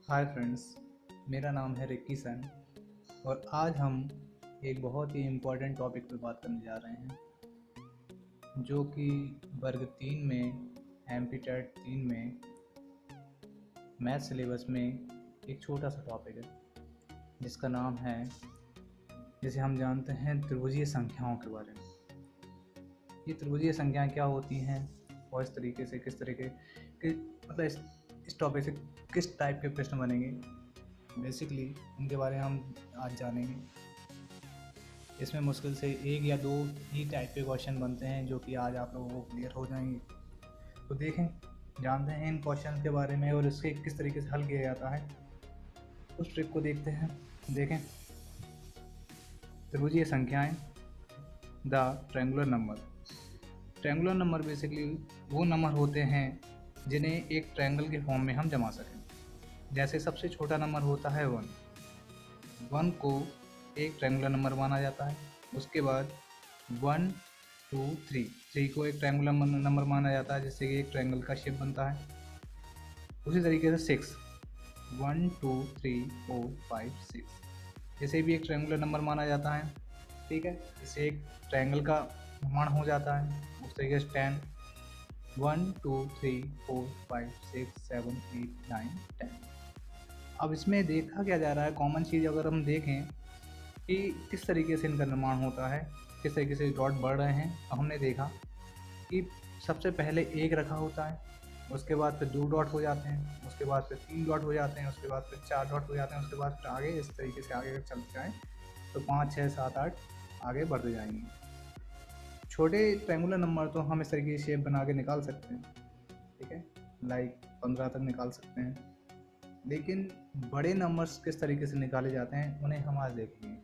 Hi friends, मेरा नाम है रिक्की सन और आज हम एक बहुत ही इम्पोर्टेंट टॉपिक पे बात करने जा रहे हैं जो कि वर्ग 3 में एमपी टेट 3 में मैथ सिलेबस में एक छोटा सा टॉपिक है जिसका नाम है, जिसे हम जानते हैं, त्रिभुजीय संख्याओं के बारे में। ये त्रिभुजीय संख्याएं क्या होती हैं और इस तरीके से किस तरीके के मतलब इस टॉपिक से किस टाइप के प्रश्न बनेंगे, बेसिकली उनके बारे में हम आज जानेंगे। इसमें मुश्किल से एक या दो ही टाइप के क्वेश्चन बनते हैं जो कि आज आप लोगों को क्लियर हो जाएंगे। तो देखें, जानते हैं इन क्वेश्चन के बारे में और इसके किस तरीके से हल किया जाता है। उस ट्रिक को देखते हैं। देखें, त्रिभुजीय संख्याएं, the triangular number. Triangular number basically वो नंबर होते हैं जिन्हें एक ट्रायंगल के फॉर्म में हम जमा सकें। जैसे सबसे छोटा नंबर होता है 1 को एक ट्रायंगुलर नंबर माना जाता है। उसके बाद 1 2 3 को एक ट्रायंगुलर नंबर माना जाता है जिससे कि एक ट्रायंगल का शेप बनता है। उसी तरीके से 6 1 2 3 4 5 6 इसे भी एक ट्रायंगुलर नंबर माना जाता है। ठीक है, इससे एक ट्रायंगल का निर्माण हो जाता है। उस तरीके से 10 1 2 3 4 5 6 7 8 9 10। अब इसमें देखा क्या जा रहा है, कॉमन चीज़ अगर हम देखें कि किस तरीके से इनका निर्माण होता है, किस तरीके से डॉट बढ़ रहे हैं। तो हमने देखा कि सबसे पहले 1 रखा होता है, उसके बाद फिर 2 डॉट हो जाते हैं, उसके बाद फिर 3 डॉट हो जाते हैं, उसके बाद फिर 4 डॉट हो जाते हैं, उसके बाद फिर आगे इस तरीके से आगे अगर चलते जाएँ तो 5 6 7 8 आगे बढ़ते जाएंगे। छोटे ट्रायंगुलर नंबर तो हम इस तरीके की शेप बना के निकाल सकते हैं, ठीक है, लाइक 15 तक निकाल सकते हैं। लेकिन बड़े नंबर्स किस तरीके से निकाले जाते हैं उन्हें हम आज देखेंगे।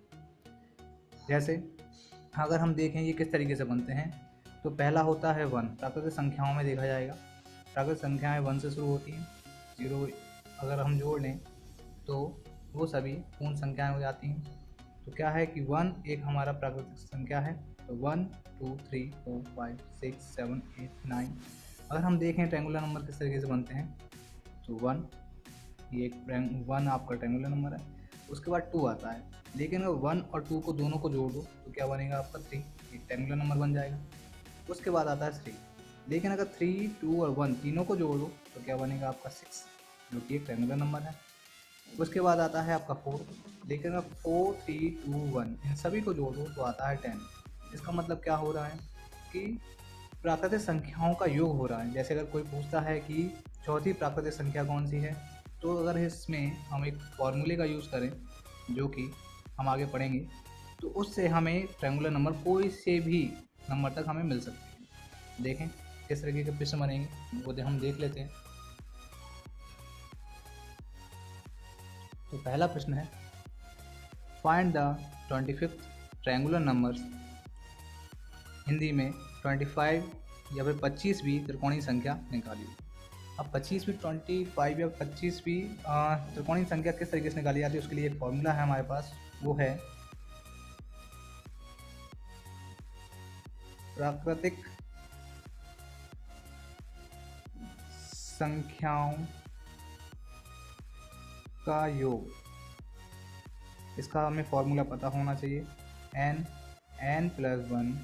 जैसे अगर हम देखें ये किस तरीके से बनते हैं, तो पहला होता है 1। प्राकृतिक संख्याओं में देखा जाएगा, प्राकृतिक संख्याएं 1 से शुरू होती हैं। 0 अगर हम जोड़ लें तो वो सभी पूर्ण संख्याएं हो जाती हैं। तो क्या है कि 1 एक हमारा प्राकृतिक संख्या है। तो 1 2 3 4 5 6 7 8 9। अगर हम देखें ट्रायंगुलर नंबर किस तरीके से बनते हैं, तो 1 ये एक 1 आपका ट्रायंगुलर नंबर है। उसके बाद 2 आता है, लेकिन अगर 1 और 2 को दोनों को जोड़ दो तो क्या बनेगा आपका 3, एक ट्रायंगुलर नंबर बन जाएगा। उसके बाद आता है 3, लेकिन अगर 3 2 और 1 तीनों को जोड़ दो तो क्या बनेगा आपका 6, जो कि एक ट्रायंगुलर नंबर है। उसके बाद आता है आपका 4, लेकिन अगर 4 3 2 1 इन सभी को जोड़ दो तो आता है 10। इसका मतलब क्या हो रहा है कि प्राकृतिक संख्याओं का योग हो रहा है। जैसे अगर कोई पूछता है कि चौथी प्राकृतिक संख्या कौन सी है, तो अगर इसमें हम एक फॉर्मूले का यूज़ करें जो कि हम आगे पढ़ेंगे, तो उससे हमें ट्रायंगुलर नंबर कोई से भी नंबर तक हमें मिल सकते हैं। देखें किस तरीके के प्रश्न बनेंगे वो हम देख लेते हैं। तो पहला प्रश्न है, find the 25th triangular numbers. Hindi में 25 या फिर 25वीं त्रिकोणीय संख्या निकालिए। अब 25वीं 25 या 25वीं त्रिकोणीय संख्या किस तरीके से निकाली जाती है, उसके लिए एक फॉर्मूला है हमारे पास, वो है प्राकृतिक संख्याओं का योग। इसका हमें फॉर्मूला पता होना चाहिए, n+1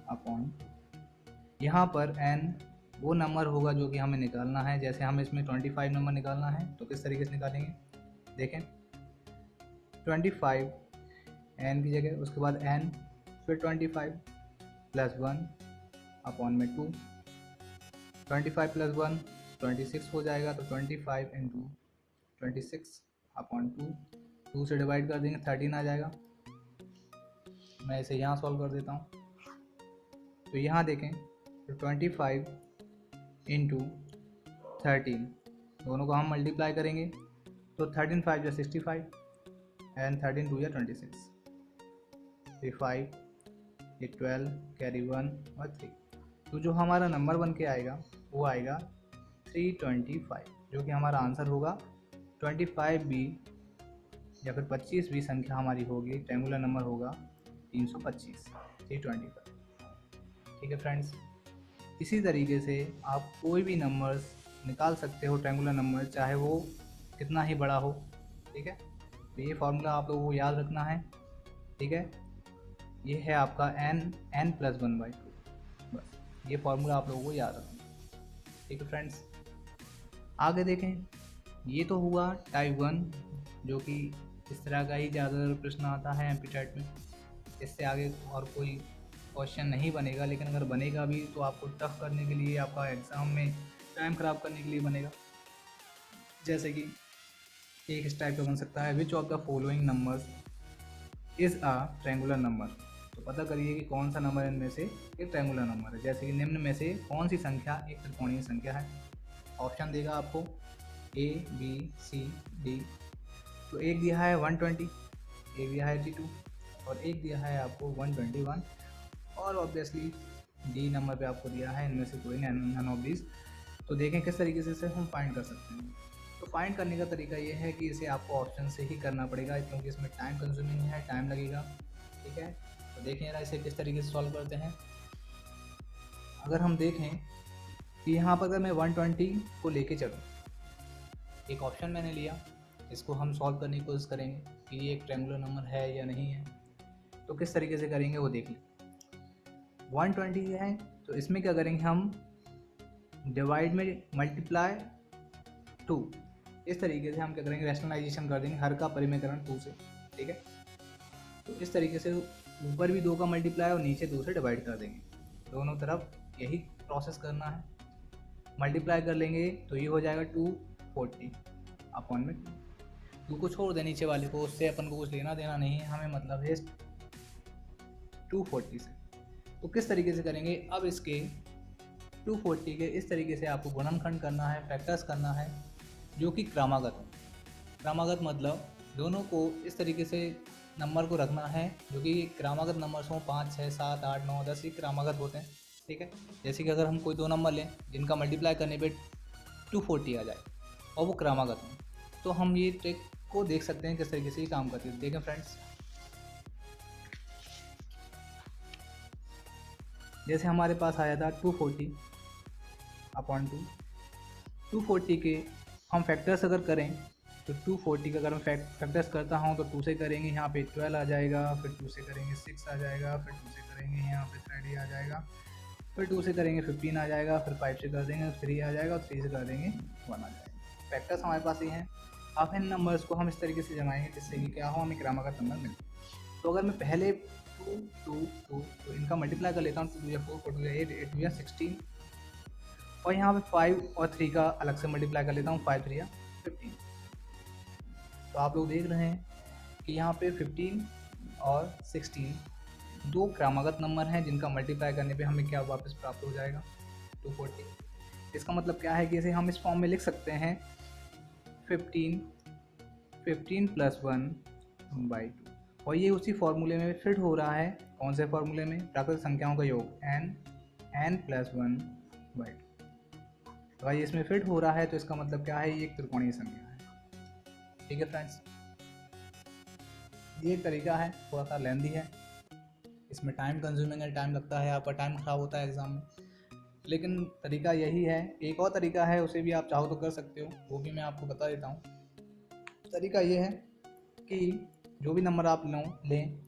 अपॉन, यहाँ पर n वो नंबर होगा जो कि हमें निकालना है। जैसे हम इसमें 25 नंबर निकालना है तो किस तरीके से निकालेंगे, देखें 25 n की जगह, उसके बाद n फिर 25 + 1 अपॉन में 2, 25 + 1 26 हो जाएगा। तो 25 × 26 अपॉन 2 से डिवाइड कर देंगे 13 आ जाएगा। मैं इसे यहाँ सॉल्व कर देता हूँ। तो यहाँ देखें, तो 25 × 13 दोनों को हम मल्टीप्लाई करेंगे तो 13 5 या 65 एंड 13 2 या 26, 5 ये 12 कैरी 1 और 3। तो जो हमारा नंबर बन के आएगा वो आएगा 325, जो कि हमारा आंसर होगा। 25वीं या फिर 25वीं संख्या हमारी होगी, ट्रायंगुलर नंबर होगा 325, 325। ठीक है फ्रेंड्स, इसी तरीके से आप कोई भी नंबर्स निकाल सकते हो ट्रायंगुलर नंबर, चाहे वो कितना ही बड़ा हो। ठीक है, तो ये फार्मूला आप लोगों को याद रखना है। ठीक है, ये है आपका n+1/2। बस ये फार्मूला आप लोगों को याद रखना है। ठीक है फ्रेंड्स, आगे देखें। ये तो हुआ टाइप 1, जो कि इस तरह का ही ज़्यादातर प्रश्न आता है एमपीटेट में। इससे आगे और कोई क्वेश्चन नहीं बनेगा, लेकिन अगर बनेगा भी तो आपको टफ करने के लिए, आपका एग्ज़ाम में टाइम ख़राब करने के लिए बनेगा। जैसे कि एक इस टाइप का बन सकता है, which of the following numbers is a triangular number. तो पता करिए कि कौन सा नंबर इनमें से एक ट्रायंगुलर नंबर है। जैसे कि निम्न में से कौन सी संख्या एक त्रिकोणीय संख्या है। ऑप्शन देगा आपको A, B, C, D। तो एक दिया है 120, एक दिया है 82 और एक दिया है आपको 121, और ऑब्वियसली डी नंबर पे आपको दिया है इनमें से कोई नन ऑफ दीज। तो देखें किस तरीके से इसे हम फाइंड कर सकते हैं। तो फाइंड करने का तरीका ये है कि इसे आपको ऑप्शन से ही करना पड़ेगा, क्योंकि इसमें टाइम कंज्यूमिंग है, टाइम लगेगा। ठीक है, तो देखें जरा इसे किस तरीके से सॉल्व करते हैं। अगर हम देखें कि यहाँ पर अगर मैं 120 को लेके चलूँ, एक ऑप्शन मैंने लिया, इसको हम सॉल्व करने की कोशिश करेंगे कि ये एक ट्रायंगुलर नंबर है या नहीं है। तो किस तरीके से करेंगे वो देख लें। 120 है तो इसमें क्या करेंगे हम, डिवाइड में मल्टीप्लाई 2। इस तरीके से हम क्या करेंगे, रैशनलाइजेशन कर देंगे हर का परिमेयकरण 2 से। ठीक है, तो इस तरीके से ऊपर भी 2 का मल्टीप्लाई और नीचे 2 से डिवाइड कर देंगे। दोनों तरफ यही प्रोसेस करना है। मल्टीप्लाई कर लेंगे तो ये हो जाएगा 240 अपॉन में 2 को छोड़ दें नीचे वाले को, उससे अपन को कुछ लेना देना नहीं है, हमें मतलब है 240 से। तो किस तरीके से करेंगे, अब इसके 240 के इस तरीके से आपको गुणनखंड करना है, फैक्टर्स करना है, जो कि क्रमागत हो। क्रमागत मतलब दोनों को इस तरीके से नंबर को रखना है जो कि क्रमागत नंबर्स हों, 5, 6, 7, 8, 9, 10 ये क्रमागत होते हैं। ठीक है, जैसे कि अगर हम कोई 2 नंबर लें जिनका मल्टीप्लाई करने पे 240 आ जाए और वो क्रमागत हों, तो हम ये ट्रिक को देख सकते हैं किस तरीके से ये काम करती है। देखें फ्रेंड्स, जैसे हमारे पास आया था 240 अपॉन 2। 240 के हम फैक्टर्स अगर करें तो 240 का अगर मैं फैक्टर्स करता हूँ तो 2 से करेंगे यहाँ पे 12 आ जाएगा, फिर 2 से करेंगे 6 आ जाएगा, फिर 2 से करेंगे यहाँ पे 30 आ जाएगा, फिर 2 से करेंगे 15 आ जाएगा, फिर 5 से कर देंगे 3 आ जाएगा, और 3 से कर देंगे 1 आ जाएगा। फैक्टर्स हमारे पास ये हैं। अब इन नंबर्स को हम इस तरीके से जमाएंगे जिससे कि क्या हो, हमें क्रमागत नंबर मिले। तो अगर मैं पहले 2 2 2 तो इनका मल्टीप्लाई कर लेता हूँ, 2 या 4 4 या 8 8 या 16, और यहाँ पे 5 और 3 का अलग से मल्टीप्लाई कर लेता हूँ, 5 3 या 15। तो आप लोग देख रहे हैं कि यहाँ पे 15 और 16 दो क्रमागत नंबर हैं जिनका मल्टीप्लाई करने पे हमें क्या वापस प्राप्त हो जाएगा, 240। इसका मतलब क्या है कि इसे हम इस फॉर्म में लिख सकते हैं 15 प्लस 1/2, और ये उसी फॉर्मूले में फिट हो रहा है। कौन से फॉर्मूले में, प्राकृतिक संख्याओं का योग n प्लस 1/2। तो अगर ये इसमें फिट हो रहा है तो इसका मतलब क्या है, ये एक त्रिकोणीय संख्या है। ठीक है फ्रेंड्स, ये एक तरीका है, थोड़ा सा लेंदी है, इसमें टाइम कंज्यूमिंग है, टाइम लगता है, आपका टाइम ख़राब होता है एग्ज़ाम में, लेकिन तरीका यही है। एक और तरीका है, उसे भी आप चाहो तो कर सकते हो, वो भी मैं आपको बता देता हूँ। तरीका ये है कि जो भी नंबर आप लें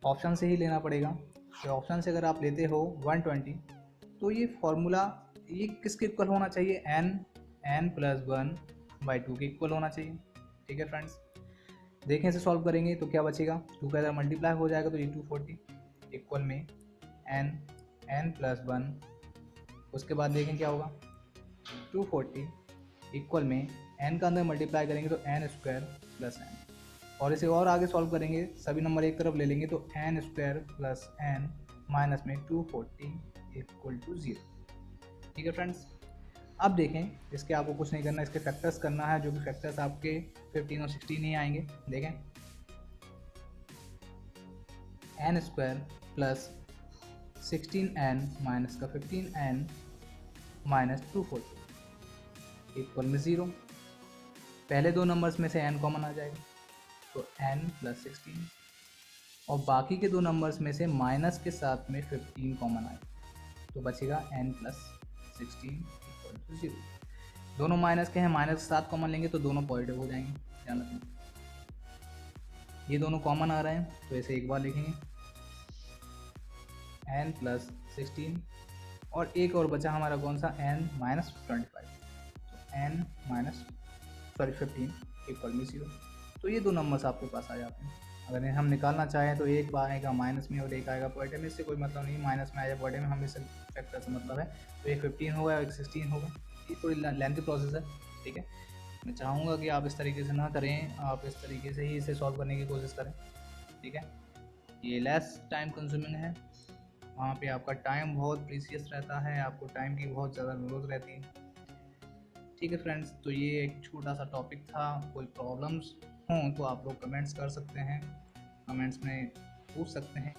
ऑप्शन से ही लेना पड़ेगा। तो ऑप्शन से अगर आप लेते हो 120, तो ये फार्मूला ये किसके इक्वल होना चाहिए, n प्लस 1/2 के इक्वल होना चाहिए। ठीक है फ्रेंड्स, देखें इसे सॉल्व करेंगे तो क्या बचेगा, 2 का अगर मल्टीप्लाई हो जाएगा तो ये 240 इक्वल में n प्लस 1। उसके बाद देखें क्या होगा, 240 इक्वल में n का अंदर मल्टीप्लाई करेंगे तो n स्क्वायर प्लस n, और इसे और आगे सॉल्व करेंगे, सभी नंबर एक तरफ ले लेंगे तो n square plus n minus में 240 इक्वल टू 0। ठीक है फ्रेंड्स, अब देखें इसके आपको कुछ नहीं करना, इसके फैक्टर्स करना है, जो कि फैक्टर्स आपके 15 और 16 ही आएंगे। देखें n square plus 16n minus का 15n माइनस 240 इक्वल में 0। पहले दो नंबर्स में से n कॉमन आ जाएगा तो n प्लस 16, और बाकी के दो नंबर्स में से माइनस के साथ में 15 कॉमन आएगा तो बचेगा n प्लस 16 इक्वल टू 0। दोनों माइनस के हैं, माइनस के साथ कॉमन लेंगे तो दोनों पॉजिटिव हो जाएंगे, ध्यान रखना। ये दोनों कॉमन आ रहे हैं तो इसे एक बार लिखेंगे n+16, और एक और बचा हमारा कौन सा, n-25, तो n-15 = 0। तो ये दो नंबर्स आपके पास आ जाते हैं। अगर हम निकालना चाहें तो एक आएगा माइनस में और एक आएगा पॉजिटिव में, इससे कोई मतलब नहीं, माइनस में आया पॉजिटिव में, हमें से फैक्टर से मतलब है। तो एक 15 होगा, एक 16 होगा। ये थोड़ी लेंथी प्रोसेस है, ठीक है। मैं चाहूँगा कि आप इस तरीके से ना करें, आप इस तरीके से ही इसे सॉल्व करने की कोशिश करें, ठीक है। ये लेस टाइम कंज्यूमिंग है, वहाँ पे आपका टाइम बहुत प्रीसियस रहता है, आपको टाइम की बहुत ज़्यादा ज़रूरत रहती है, ठीक है फ्रेंड्स। तो ये एक छोटा सा टॉपिक था। कोई प्रॉब्लम्स हों तो आप लोग कमेंट्स कर सकते हैं, कमेंट्स में पूछ सकते हैं।